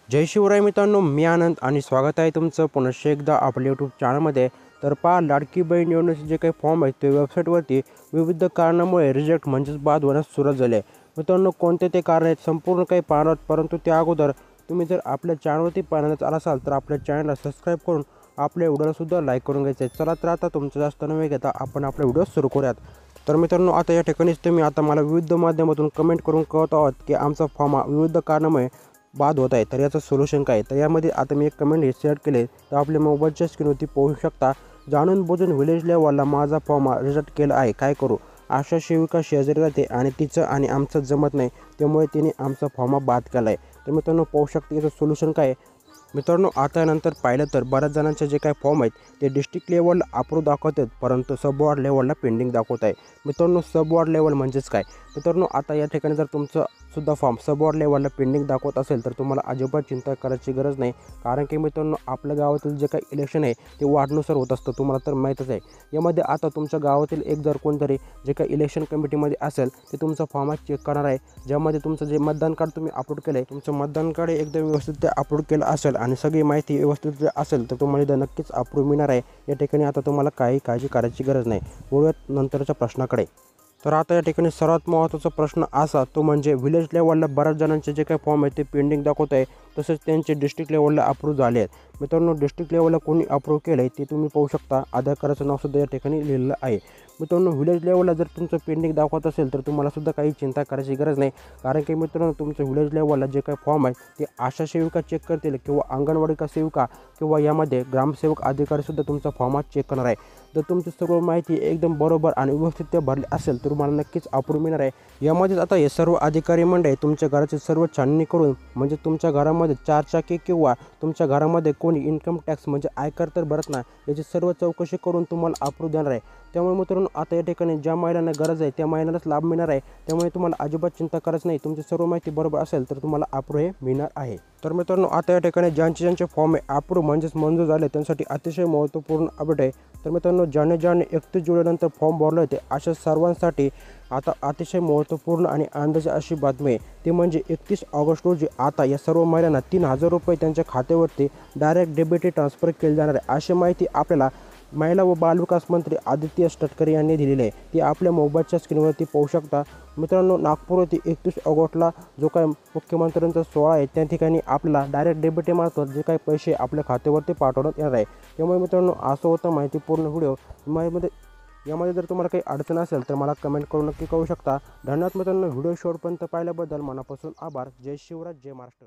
जय शिवराय मित्रांनो, मी आनंद आणि स्वागत आहे तुमचं पुनश्च एकदा आपल्या यूट्यूब चॅनलमध्ये. तर पहा, लाडकी बहीण योजनेचे जे काही फॉर्म आहेत ते वेबसाईटवरती विविध कारणामुळे रिजेक्ट म्हणजेच बाद होण्यास सुरुवात झाली आहे. मित्रांनो, कोणते ते कारण आहेत संपूर्ण काही पाहणार, परंतु त्या अगोदर तुम्ही जर आपल्या चॅनलवरती पाहण्यात आला असाल तर आपल्या चॅनलला सबस्क्राईब करून आपल्या व्हिडिओलासुद्धा लाईक करून घ्यायचं आहे. चला तर आता तुमचं जास्त न वेळ घेता आपण आपला व्हिडिओ सुरू करूयात. तर मित्रांनो, आता या ठिकाणीच तुम्ही आता मला विविध माध्यमातून कमेंट करून कळत आहोत की आमचा फॉर्म हा विविध कारणामुळे बाद होत आहे. तर याचं सोल्युशन काय? तर यामध्ये आता मी एक कमेंट शेअर केले तर आपल्या मोबाईलच्या स्क्रीनवरती पाहू शकता. जाणून बुजून विलेज लेवलला माझा फॉर्म रिजेक्ट केला आहे, काय करू? आशा सेविका शेजारी राहते आणि तिचं आणि आमचं जमत नाही, त्यामुळे तिने आमचा फॉर्म बाद केला आहे. तर मित्रांनो, पाहू शकता याचं सोल्युशन काय आहे. मित्रांनो, आता नंतर पाहिलं तर बऱ्याच जणांचे जे काही फॉर्म आहेत ते डिस्ट्रिक्ट लेवलला अप्रूव्ह दाखवत आहेत, परंतु सब वॉर्ड लेवलला पेंडिंग दाखवत आहे. मित्रांनो, सब वॉर्ड लेवल म्हणजेच काय? मित्रांनो, आता या ठिकाणी जर तुमचं सुद्धा फॉर्म सब वॉर्ड लेवलला पेंडिंग दाखवत असेल तर तुम्हाला अजिबात चिंता करायची गरज नाही. कारण की मित्रांनो, आपल्या गावातील जे काही इलेक्शन आहे ते वार्डनुसार होत असतं, तुम्हाला तर माहीतच आहे. यामध्ये आता तुमच्या गावातील एक जर कोणतरी जे काही इलेक्शन कमिटीमध्ये असेल ते तुमचा फॉर्म चेक करणार आहे, ज्यामध्ये तुमचं जे मतदान कार्ड तुम्ही अपलोड केलं आहे, तुमचं मतदान कार्ड एकदम व्यवस्थित ते अपलोड केलं असेल आणि सगळी माहिती व्यवस्थित जर असेल तर तुम्हाला इथं नक्कीच अप्रूव्ह मिळणार आहे. या ठिकाणी आता तुम्हाला काही काळजी करायची गरज नाही. वळूयात नंतरच्या प्रश्नाकडे. तर आता या ठिकाणी सर्वात महत्त्वाचा प्रश्न असा, तो म्हणजे विलेज लेवलला बऱ्याच जणांचे जे काही फॉर्म आहेत ते पेंडिंग दाखवत आहे, तसेच त्यांचे डिस्ट्रिक्ट लेवलला अप्रूव्ह झाले आहेत. मित्रांनो, डिस्ट्रिक्ट लेवलला कोणी अप्रूव्ह केलं आहे ते तुम्ही पाहू शकता. आधार कार्डाचं नावसुद्धा या ठिकाणी लिहिलेलं आहे. मित्रांनो, विलेज लेवलला जर तुमचं पेंडिंग दाखवत असेल तर तुम्हालासुद्धा काही चिंता करायची गरज नाही. कारण की मित्रांनो, तुमचं विलेज लेवलला जे काही फॉर्म आहे ते आशा सेविका चेक करतील किंवा अंगणवाडी का सेविका किंवा यामध्ये ग्रामसेवक अधिकारीसुद्धा तुमचा फॉर्म चेक करणार आहे. जर तुमची सर्व माहिती एकदम बरोबर आणि व्यवस्थित भरली असेल तर तुम्हाला नक्कीच अप्रूव्ह मिळणार आहे. यामध्येच आता हे सर्व अधिकारी मंडळी तुमच्या घराची सर्व छाननी करून, म्हणजे तुमच्या घरामध्ये चारचाकी किंवा तुमच्या घरामध्ये कोणी इन्कम टॅक्स म्हणजे आयकर तर भरत नाही याची सर्व चौकशी करून तुम्हाला अप्रूव्ह देणार आहे. त्यामुळे मित्रांनो, आता या ठिकाणी ज्या महिलांना गरज आहे त्या महिलांनाच लाभ मिळणार आहे. त्यामुळे तुम्हाला अजिबात चिंता करायची नाही. तुमची सर्व माहिती बरोबर असेल तर तुम्हाला अप्रूव्ह हे मिळणार आहे. तर मित्रांनो, आता या ठिकाणी ज्यांचे फॉर्म आहे अप्रूव्ह म्हणजेच मंजूर झाले त्यांसाठी अतिशय महत्त्वपूर्ण अपडेट आहे. तर मित्रांनो, ज्याने 31 जुलैनंतर फॉर्म भरले होते अशा सर्वांसाठी आता अतिशय महत्त्वपूर्ण आणि आनंदाची अशी बातमी आहे, ती म्हणजे 31 ऑगस्ट रोजी आता या सर्व महिलांना 3,000 रुपये त्यांच्या खात्यावरती डायरेक्ट डेबिट ट्रान्सफर केले जाणार आहे. अशी माहिती आपल्याला महिला व बालविकास मंत्री आदित्य तटकरे यांनी दिलेली आहे. ती आपल्या मोबाईलच्या स्क्रीनवरती पाहू शकता. मित्रांनो, नागपूर येथे 31 ऑगस्टला जो काही मुख्यमंत्र्यांचा सोहळा आहे त्या ठिकाणी आपल्याला डायरेक्ट डेबिटमार्फत जे काही पैसे आपल्या खात्यावरती पाठवण्यात येणार आहे. त्यामुळे मित्रांनो, असं होतं माहितीपूर्ण व्हिडिओ. यामध्ये जर तुम्हाला काही अडचण असेल तर मला कमेंट करून नक्की कळू शकता. धन्यवाद मित्रांनो, व्हिडिओ शेवटपर्यंत पाहिल्याबद्दल मनापासून आभार. जय शिवराज, जय महाराष्ट्र.